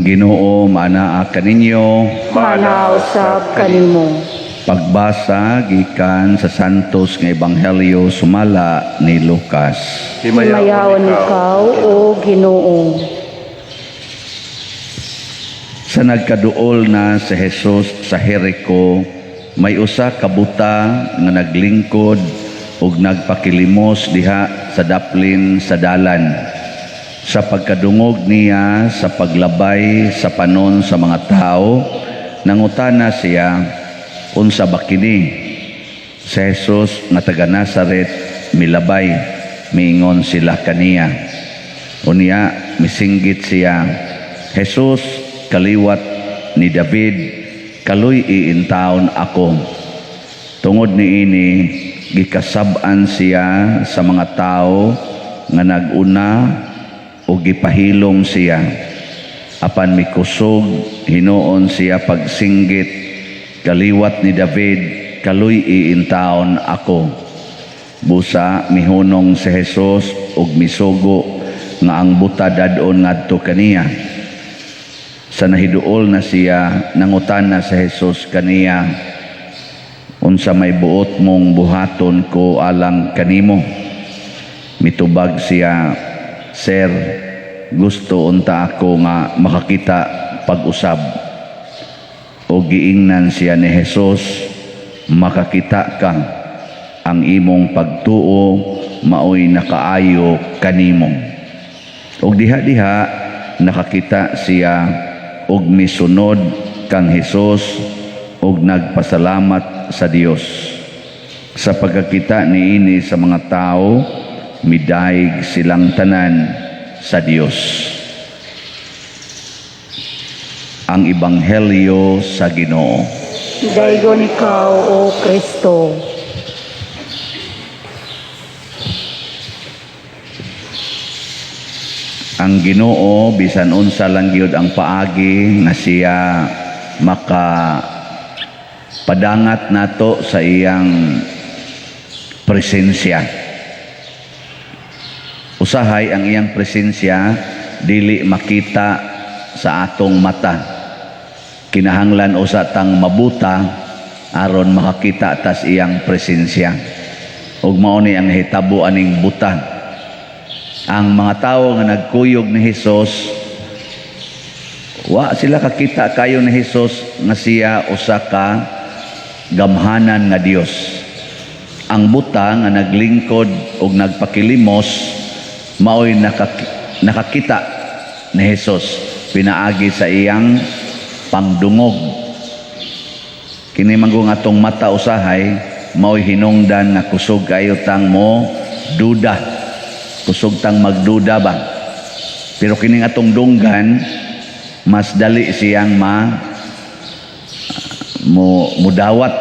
Ginoo manaa kaninyo. Manausap kanimo. Pagbasa gikan sa Santos nga Ebanghelyo sumala ni Lucas. Himayawan ikaw, O Ginoo. Sa nagkaduol na si Jesus sa Jerico, may usa ka buta nga naglingkod ug nagpakilimos diha sa daplin sa dalan. Sa pagkadungog niya sa paglabay sa panon sa mga tao, nangutana siya, unsa ba kini? Si Jesus nga taga Nazaret milabay, miingon sila kaniya. Unya misinggit siya, Jesus, kaliwat ni David, kaluy iintawon ako. Tungod niini gikasab-an siya sa mga tao nga naguna o gipahilom siya. Apan mikusog hinuon siya pagsinggit, kaliwat ni David, kaluy iintawon ako. Busa mihunong si Jesus ug misugo nga ang buta dadon ngadto kaniya. Sa nahiduol na siya, nangutana si Jesus kaniya, unsa may buot mong buhaton ko alang kanimo? Mitubag siya, Sir, gusto unta ako nga makakita pag-usab. O giingnan siya ni Jesus, makakita ka, ang imong pagtuo maoy nakaayo kanimo. Og diha-diha nakakita siya og misunod kang Jesus og nagpasalamat sa Dios. Sa pagkakita niini sa mga tao, midayeg silang tanan sa Dios. Ang Ebanghelyo sa Ginoo. Daygon ikaw, O Kristo. Ang Ginoo bisan unsa lang gyud ang paagi nga siya padangat nato sa iyang presensya. Usahay ang iyang presensya dili makita sa atong mata. Kinahanglan usa tang mabuta aron makakita tas iyang presensya. Ug mao ni ang hitabo aning buta. Ang mga tao nga nagkuyog ni Jesus, wa sila kakita kayo ni Jesus nga siya usa ka gamhanan nga Dios. Ang buta nga naglingkod ug nagpakilimos maoy nakakita ni Jesus pinaagi sa iyang pangdungog. Kini manggo atong mata usahay maoy hinungdan nga kusog kayo tang mo duda. Kusog tang magduda ba? Pero kining atong dunggan mas dali siyang mudawat.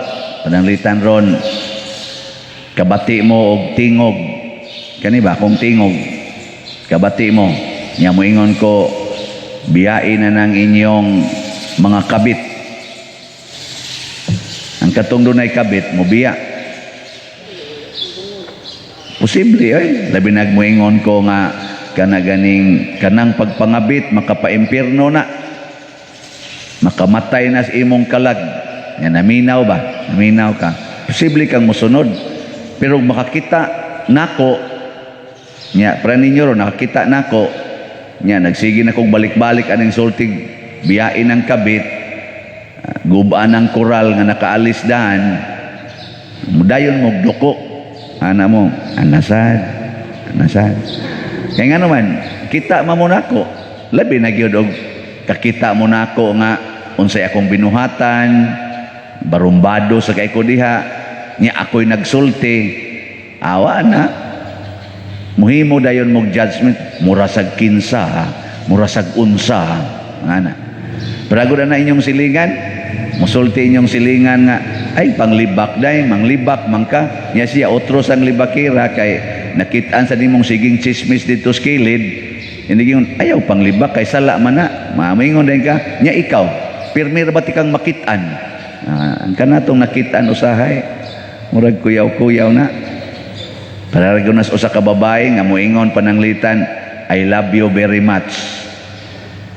Pananglitan ron kabati mo og tingog. Kani ba kung tingog kabati mo nya moingon ko biyain na ng inyong mga kabit. Ang katong dunay kabit mo biya. Posible ay labi nagmoingon ko nga kanang pagpangabit makapaimpierno na, makamatay na sa imong kalag. Yan, naminaw ba? Naminaw ka. Posible kang musunod. Pero makakita nako nya para ninyo ron nakakita nako nya nagsige na kog balik-balik aning sultig biyain ang kabit, gubaan ang koral nga nakaalis daan, mudayon mo duko. Ana mo, anasad. Kaya nga naman, kita mo nako. Labi na gyud og kakita mo nako nga unsay akong binuhatan, barumbado sa kay ko diha, nya ako'y nagsulti. Awa na. Muhimo dayon mog judgment, murasag kinsa, murasag unsa, ana. Pero na inyong silingan, musulti inyong silingan nga ay panglibak day, manglibak mangka nya siya otros ang libakira kay nakitaan sa nimong siging chismis dito sa kilid, hindi yun ayaw panglibak kay sala man na mamingon din ka nya ikaw pirmi ra ba kang makitaan ang kanatong nakitaan usahay murag kuyaw-kuyaw na para gunas usa ka babae nga moingon pananglitan I love you very much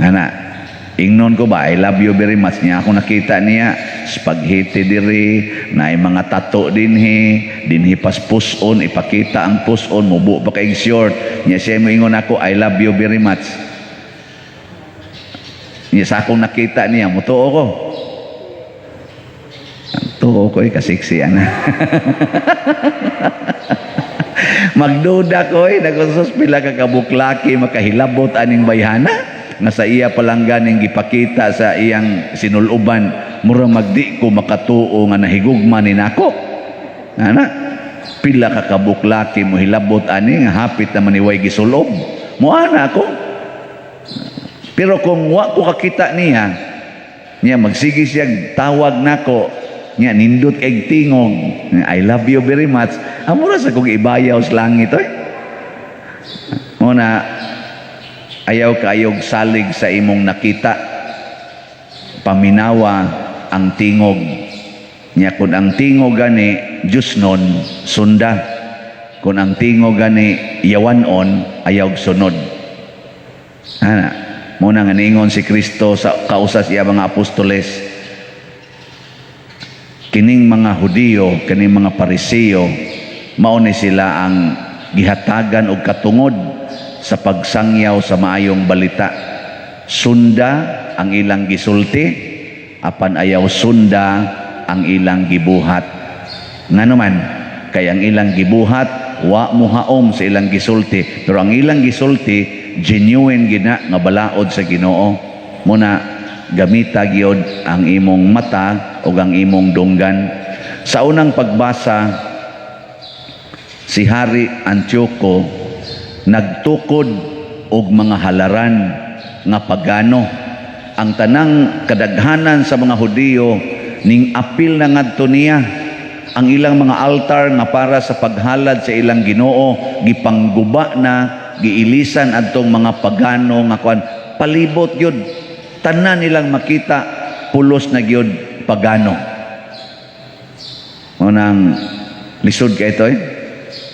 ana Ingnon ko ba, I love you very much niya. Ako nakita niya, spaghetti diri, na mga tato dinhi pas puson, ipakita ang puson, mubo pa kay short. Niya siya mo ingon ako, I love you very much. Niya sa akong nakita niya, mutuo ko. Tuo ko kasiksi ana. Magduda ko nagsusus pila ka kabuklaki makahilabot aning bayhana nga sa iya palang ganing gipakita sa iyang sinuluban mura magdi ko makatuo nga nahigugma ni nako. Ana pila ka kabuklaki mo hilabot ani nga hapit na maniway gisulob. Mo ana ako. Pero kung wa ko kakita niya magsige siya tawag nako. Nya nindot kay tingog, I love you very much. Amura sa kong ibayaw sa langit Muna ayaw kayog salig sa imong nakita. Paminawa ang tingog. Nya kun ang tingog gani Diyos nun sunda. Kun ang tingog gani yawanon ayaw sunod. Ana, muna nga ningon si Kristo sa kausas iya mga apostoles. Kining mga Hudiyo, kining mga Pariseo, mauni sila ang gihatagan og katungod sa pagsangyaw sa maayong balita. Sunda ang ilang gisulti, apan ayaw sunda ang ilang gibuhat. Nganuman, kay ang ilang gibuhat, wa muhaom sa ilang gisulti. Pero ang ilang gisulti, genuine gina nga balaod sa Ginoo. Muna, gamita gyud ang imong mata o ang imong dunggan. Sa unang pagbasa, si Hari Antioco nagtukod og mga halaran nga pagano. Ang tanang kadaghanan sa mga Hudiyo ning apil na ngadto niya ang ilang mga altar nga para sa paghalad sa ilang Ginoo gipangguba na, giilisan adtong mga pagano nga kuan palibot yun. Tanan nilang makita pulos na gyud pagano. Unang lisod kay ito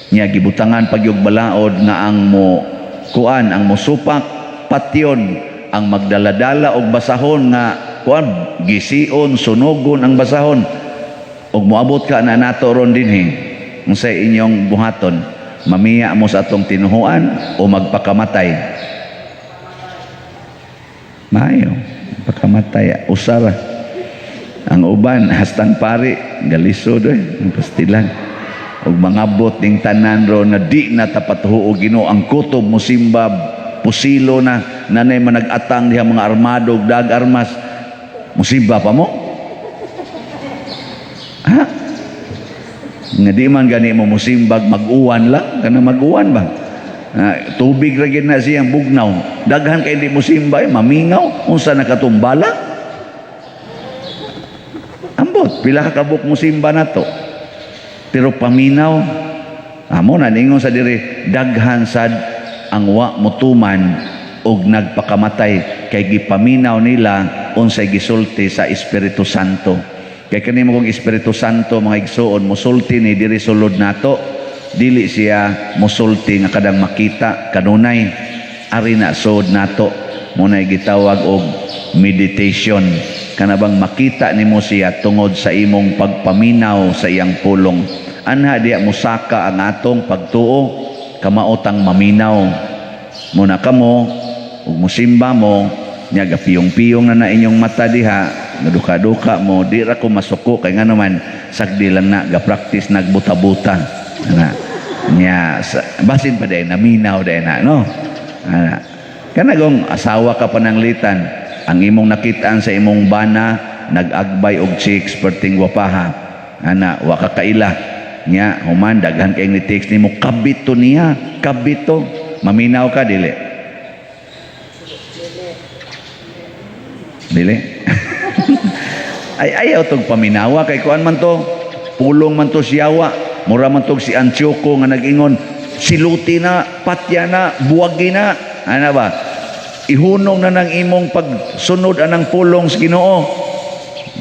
niya gibutangan pagyug balaod nga ang mo kuan ang mosupak patyon ang magdaladala og basahon nga kuan gision sunogon ang basahon og moabot ka na nato ron dinhi unsay inyong buhaton mamiya mo sa atong tinuhuan o magpakamatay. Maayo, pagkamatay, usara. Ang uban, hastang pari, galisod ang pastilan. Og mga boting tanan ro na di na tapatuho o Ginoo ang kutob mo simbab, pusilo na, nanay manag-atang diha mga armado, dag armas, musimba pa mo? Ha? Nga di man gani mo musimbag, mag-uwan lang, kana mag-uwan ba? Tubig ra gyud na siyang bugnaw daghan kay di mo simba mamingaw unsa nakatumbala ambot pila ka kabuk mo simba nato pero paminaw amo na ningon sa diri daghan sad ang wa motuman og nagpakamatay kay gipaminaw nila unsay gisulti sa Espiritu Santo kay kanimo kong Espiritu Santo mga igsoon mosulti ni diri sulod nato dili siya mosulti nga kadang makita kanunay ari na sod nato munay gitawag og meditation kanabang makita nimo siya tungod sa imong pagpaminaw sa iyang pulong anha diya musaka ang atong pagtuo kamaotang maminaw muna kamo ug musimba mo nya gapiyong-piyong na inyong mata diha naduka-duka mo di ra ko masuko kay nganuman sagdi lang na ga-practice nagbuta-buta na nya basin pa day naminaw day na no kana gong asawa ka pananglitan ang imong nakitaan sa imong bana nag-agbay og chicks perting wapaha ana wa ka kaila nya human daghan kay ni text nimo kabito niya kabito maminaw ka dili ay ayaw tong paminawa kay kuan man to pulong man to siyawa mura man tog si Antioco nga nag-ingon siluti na patya na buwagi na ana ba ihunong na ng imong pagsunod anang pulong sa Ginoo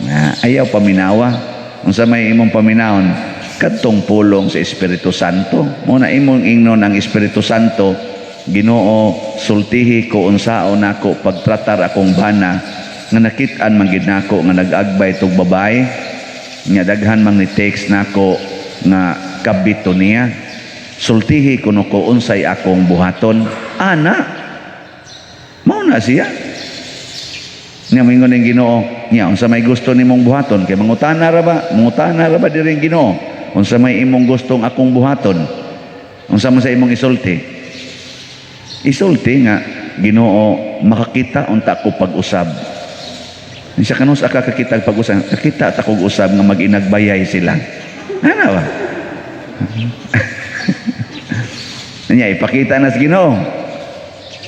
na ayaw paminawa unsa may imong paminawon kadtong pulong sa Espiritu Santo mo na imong ingnon ang Espiritu Santo Ginoo, sultihi ko unsaon nako pagtratar akong bana nga nakit-an man gid nako nga nag-agbay tog babae nga daghan man ni text nako nga kabito niya. Sultihi kuno ko unsay akong buhaton. Ana, mao na siya. Nya mingon ning Ginoo, nya unsa may gusto nimong buhaton kay mangutana ra ba diri Ginoo? Unsa may imong gustong akong buhaton? Unsa man sa imong isulti? Isulti nga Ginoo, makakita unta ko pag-usab. Siya kanus aka kakita pag-usab, kakita ta kog usab nga mag-inagbayay sila. Ano ba? Nya ipakita na sa Ginoo.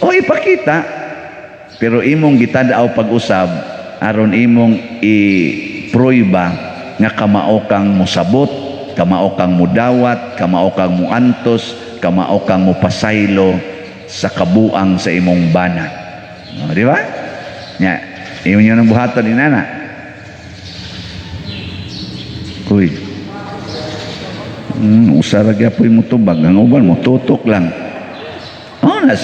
O ipakita. Pero imong gitadaw pag-usab aron imong i-pruiba nga kamao kang mosabot, kamao kang mudawat, kamao kang muantos, kamao kang mupasaylo sa kabuang sa imong bana. O, di ba? Nya, imong yun ang buhaton ni nana. Uy. Usara gyapoy mo tubag, ang uban mo tutok lang. Mao na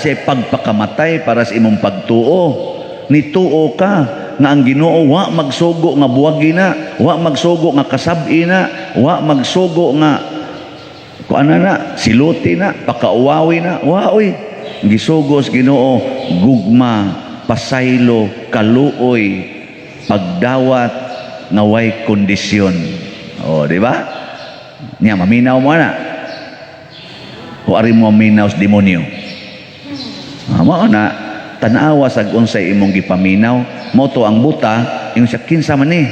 siya pagpakamatay para sa imong pagtuo. Nituo ka nga ang Ginoo wa magsugo nga buwagi na, wa magsugo nga kasabi na, wa magsugo nga kuana na, siluti na, pakauwawi na. Wa oy. Gisugos Ginoo gugma, pasaylo, kaluoy, pagdawat nga way kondisyon. O, di ba? Nya maminaw mo na. O ari mo minaw sa demonyo. Mao na tanawa sa unsay imong gipaminaw, mao to ang buta, yung siya kinsa man ni.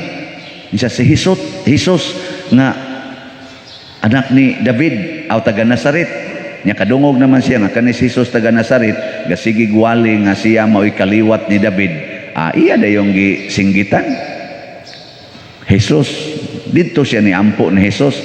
Siya si Jesus nga anak ni David aw taga Nazaret. Nya kadungog naman siya nga kani si Jesus taga Nazaret, gasigig wali nga siya mao'y kaliwat ni David. Iya dayong gisinggitan. Jesus dito siya ni ampo ni Jesus.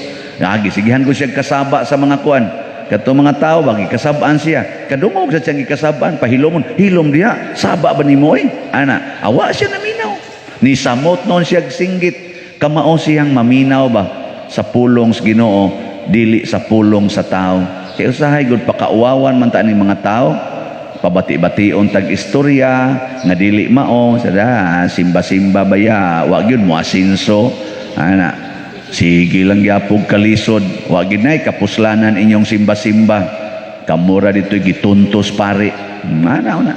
Gisigihan ko siya kasaba sa mga kuan. Kato mga tao bang ikasabaan siya, kadungog sa siyang ikasabaan, pahilomon, hilom diha, saba ba ni mo ana, awa siya naminaw. Ni samot noon siya singgit, kamao siyang maminaw ba sa pulong sa Ginoo, dili sa pulong sa tao. Kaya usahay gud pakauwawan man ta ning mga tao, pabati-bation tag istorya nga dili mao, sada simba-simba baya, wa gyud mo asinso, ana. Sige lang yapog kalisod, wag ginay kapuslanan inyong simba-simba. Kamura dito gituntos pare. Manaw na.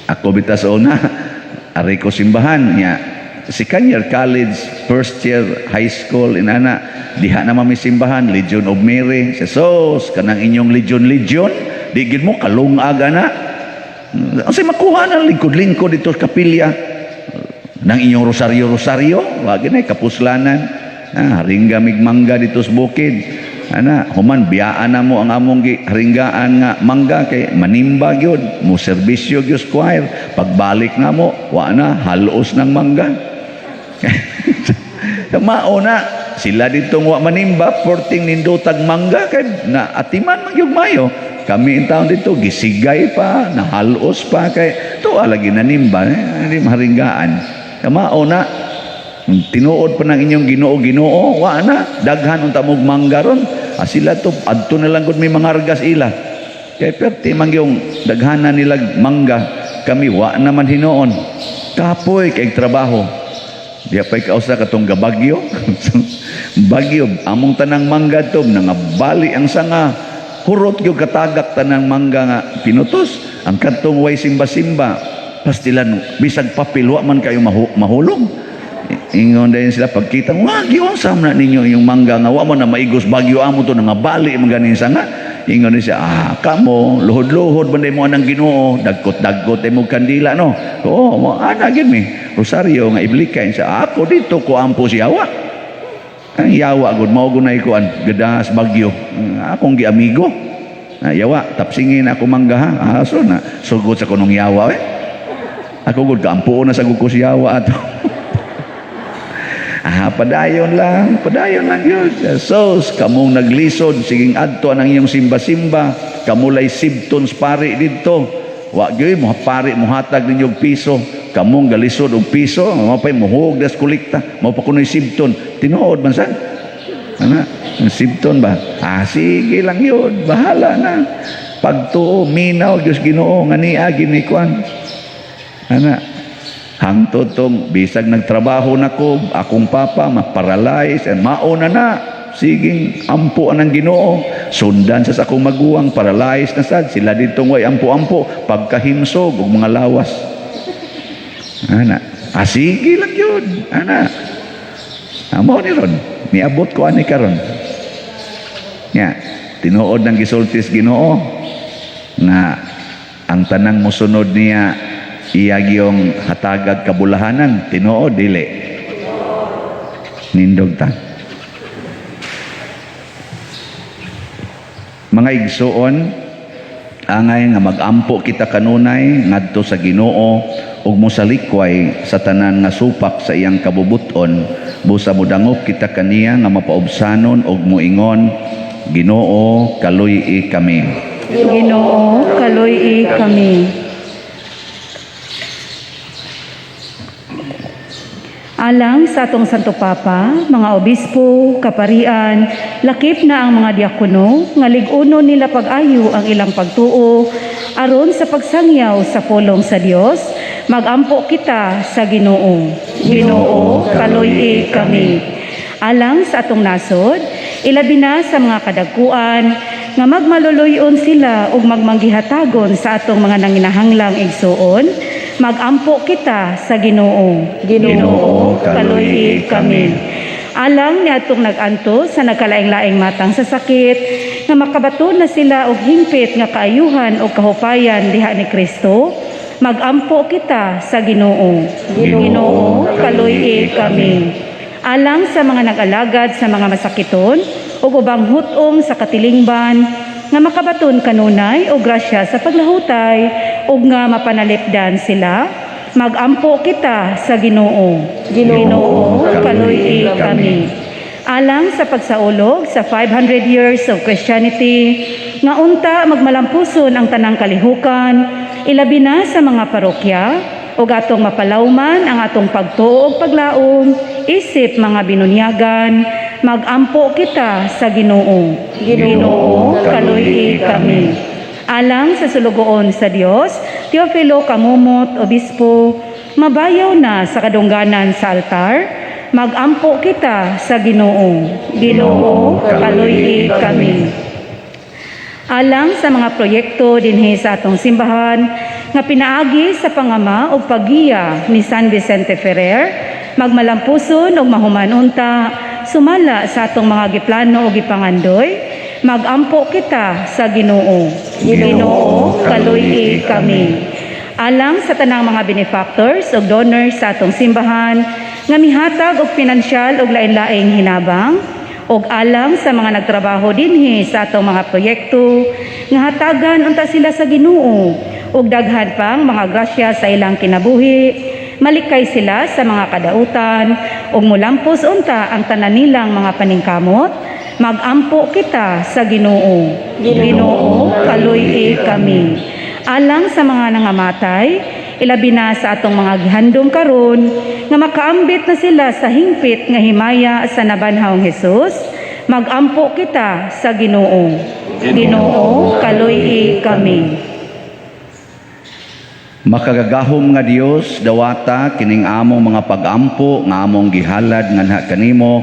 Ako bitas una, ari ko simbahan niya. Second year college, first year high school inana, diha na mami simbahan, Legion of Mary. Sos kanang inyong legion, di gid mo kalungag ana. Kasi makuha na lingkod-lingkod dito sa kapilya. Nang inyong rosaryo, wag ginay kapuslanan. Haringga migmangga dito sa bukid. Human biyaan na mo ang among haringgaan nga mangga kay manimba gyud, mo serbisyo gyud choir. Pagbalik na mo, wa na halos ng mangga. Mao na sila ditong wa manimba, porting nindutag mangga kay na atiman man gyud mayo. Kami in taon dito gisigay pa, nahalos pa kay tuwa lagi nanimba, hindi maharinggaan. Kamao na tinuod pa ng inyong Ginoo, wa na daghan unta mog manggaron. Sila to adto na lang gud may mga argas ila. Kay perti man yung daghanan nila mangga, kami wa naman hinuon. Kapoy kay trabaho. Diya pay kausa katong gabagyo. Bagyo among tanang mangga to nangabali ang sanga. Hurot gyud katagak tanang mangga nga pinutos. Ang kadtong way simba-simba pastilan bisag papel wa man kayo mahulog. Ingon dayon sila pagkita, wag yung samna ninyo yung mangga nga wa mo na maigos bagyo amo to nga bali man ganin sanga. Ingon siya, kamo luhod-luhod banday mo anang Ginoo, dagkot-dagkot mo kandila no. Oo, mo ana gyud mi. Rosaryo nga iblikay siya, ako dito ko ampo si Yawa. Ang Yawa gud mao gunay ko an gadas bagyo. Akong giamigo. Yawa, tapsingin ako mangga ha. So na sugod sa kunong Yawa Ako gud kaampuon na sa gud ko si Yawa ato. Padayon lang yun. So, kamong naglisod, siging adto ang iyong simba-simba, kamulay sibtons pari dito. Wa gyud mo pari mo hatag ninyo piso, kamong galisod og piso, mapay muhog das kolekta, mao pa kunoy sibton. Tinuod man sad. Sibton ba? Sige lang yun, bahala na. Pagtuo, minaw, Diyos Ginoo, nga niya, ginikuan. Ana, hangtod tong, bisag nagtrabaho na ko, akong papa, maparalyze, and mauna na. Siging ampo ang Ginoo. Sundan sa akong maguwang, paralyze na sad. Sila dito way ampo-ampo, pagkahimsog, ug mga lawas. Ana, sige lang yun. Ana, amo ni ron. Niabot ko ani karon. Nya, tinuod ng gisultis Ginoo na ang tanang mosunod niya iyag yung hatagag kabulahanan. Tinuod dili. Nindog ta. Mga igsuon, angay nga magampo kita kanunay ngadto sa Ginoo ug mosalikway sa tanan nga supak sa iyang kabubuton, busa modangop kita kaniya nga mapaubsanon ug moingon, Ginoo kaluy-i kami. Ginoo, kaluy-i kami. Alang sa atong Santo Papa, mga obispo, kaparian, lakip na ang mga diakono, nga lig-uno nila pag-ayo ang ilang pagtuo, aron sa pagsangyaw sa pulong sa Dios, magampo kita sa Ginoo. Ginoo, kaluy-i kami. Alang sa atong nasod, ilabi na sa mga kadagkuan, nga magmaluluyon sila ug magmanggihatagon sa atong mga nanginahanglang igsuon, magampo kita sa Ginoo. Ginoo, kaluy-i kami. Alang ni atong naganto sa nagkalaing-laing matang sa sakit, nga makabaton na sila og hingpit nga kaayuhan o kahupayan diha ni Kristo, magampo kita sa Ginoo. Ginoo, kaluy-i kami. Alang sa mga nag-alagad sa mga masakiton ug ubang hutong sa katilingban, nga makabaton kanunay o grasya sa paglahutay ug nga mapanalipdan sila, magampo kita sa Ginoo. Ginoo, kaluy-i kami. Alang sa pagsaulog sa 500 years of Christianity, nga unta magmalampuson ang tanang kalihukan, ilabi na sa mga parokya, ug atong mapalawman ang atong pagtuo ug paglaom, isip mga binunyagan, magampo kita sa Ginoo. Ginoo, kaluy-i kami. Alang sa sulugoon sa Dios, Teofilo Kamumot, obispo, mabayaw na sa kadungganan sa altar, magampo kita sa Ginoo. Ginoo, kaluy-i kami. Alang sa mga proyekto dinhi sa atong simbahan, nga pinaagi sa pangama o paggiya ni San Vicente Ferrer, magmalampuson o mahumanunta, sumala sa atong mga giplano o gipangandoy, magampo kita sa Ginoo. Ginoo, kaluy-i kami. Alang sa tanang mga benefactors o donors sa atong simbahan, nga mihatag og pinansyal og lain-laing hinabang, og alang sa mga nagtrabaho dinhi sa atong mga proyekto, nga hatagan unta sila sa Ginoo, ug daghan pang mga grasya sa ilang kinabuhi, malikay sila sa mga kadautan, ug mulampos unta ang tanan nilang mga paningkamot, magampo kita sa Ginoo. Ginoo, kaluy-i kami. Alang sa mga nangamatay, ilabi na sa atong mga gihandom karon, nga makaambit na sila sa hingpit nga himaya sa nabanhawng Hesus, magampo kita sa Ginoo. Ginoo, kaluy-i kami. Makagagahom nga Dios dawata kining among mga pagampo nga among gihalad nga kanimo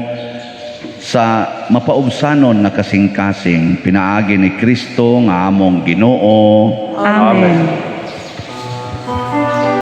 sa mapaubsanon na kasing-kasing pinaagi ni Kristo nga among Ginoo. Amen.